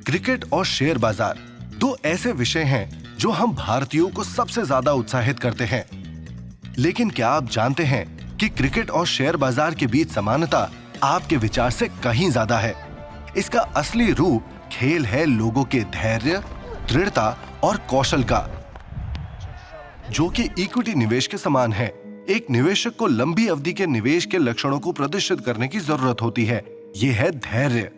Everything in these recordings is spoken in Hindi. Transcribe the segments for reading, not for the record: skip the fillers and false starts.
क्रिकेट और शेयर बाजार दो ऐसे विषय हैं जो हम भारतीयों को सबसे ज्यादा उत्साहित करते हैं। लेकिन क्या आप जानते हैं कि क्रिकेट और शेयर बाजार के बीच समानता आपके विचार से कहीं ज्यादा है। इसका असली रूप खेल है लोगों के धैर्य, दृढ़ता और कौशल का, जो कि इक्विटी निवेश के समान है। एक निवेशक को लंबी अवधि के निवेश के लक्षणों को प्रदर्शित करने की जरूरत होती है। ये है धैर्य,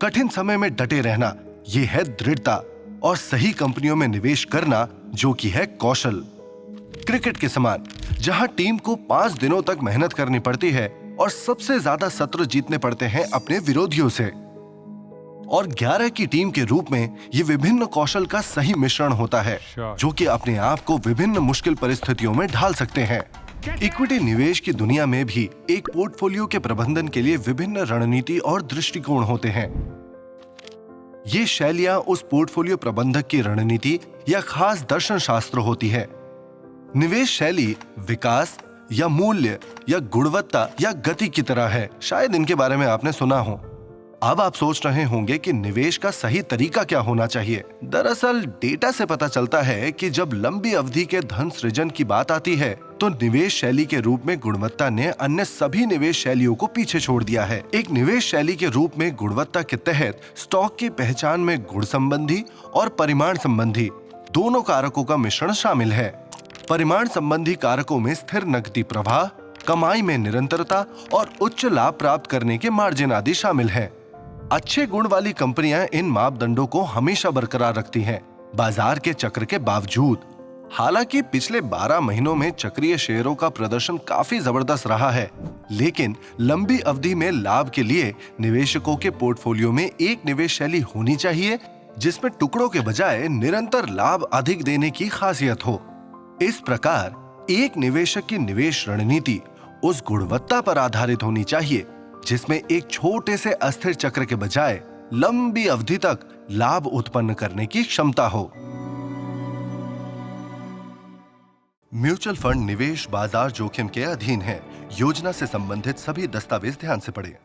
कठिन समय में डटे रहना, ये है दृढ़ता, और सही कंपनियों में निवेश करना, जो कि है कौशल। क्रिकेट के समान, जहां टीम को 5 दिनों तक मेहनत करनी पड़ती है और सबसे ज्यादा सत्र जीतने पड़ते हैं अपने विरोधियों से, और 11 की टीम के रूप में ये विभिन्न कौशल का सही मिश्रण होता है, जो कि अपने आप को विभिन्न मुश्किल परिस्थितियों में ढाल सकते हैं। इक्विटी निवेश की दुनिया में भी एक पोर्टफोलियो के प्रबंधन के लिए विभिन्न रणनीति और दृष्टिकोण होते हैं। ये शैलियां उस पोर्टफोलियो प्रबंधक की रणनीति या खास दर्शन शास्त्र होती है। निवेश शैली विकास या मूल्य या गुणवत्ता या गति की तरह है। शायद इनके बारे में आपने सुना हो। अब आप सोच रहे होंगे कि निवेश का सही तरीका क्या होना चाहिए। दरअसल डेटा से पता चलता है कि जब लंबी अवधि के धन सृजन की बात आती है तो निवेश शैली के रूप में गुणवत्ता ने अन्य सभी निवेश शैलियों को पीछे छोड़ दिया है। एक निवेश शैली के रूप में गुणवत्ता के तहत स्टॉक की पहचान में गुण संबंधी और परिमाण संबंधी दोनों कारकों का मिश्रण शामिल है। परिमाण संबंधी कारकों में स्थिर नकदी प्रवाह, कमाई में निरंतरता और उच्च लाभ प्राप्त करने के मार्जिन आदि शामिल हैं। अच्छे गुण वाली कंपनियां इन मापदंडों को हमेशा बरकरार रखती हैं, बाजार के चक्र के बावजूद। हालांकि पिछले 12 महीनों में चक्रीय शेयरों का प्रदर्शन काफी जबरदस्त रहा है, लेकिन लंबी अवधि में लाभ के लिए निवेशकों के पोर्टफोलियो में एक निवेश शैली होनी चाहिए जिसमें टुकड़ों के बजाय निरंतर लाभ अधिक देने की खासियत हो। इस प्रकार एक निवेशक की निवेश रणनीति उस गुणवत्ता पर आधारित होनी चाहिए जिसमें एक छोटे से अस्थिर चक्र के बजाय लंबी अवधि तक लाभ उत्पन्न करने की क्षमता हो। म्यूचुअल फंड निवेश बाजार जोखिम के अधीन है। योजना से संबंधित सभी दस्तावेज ध्यान से पढ़ें।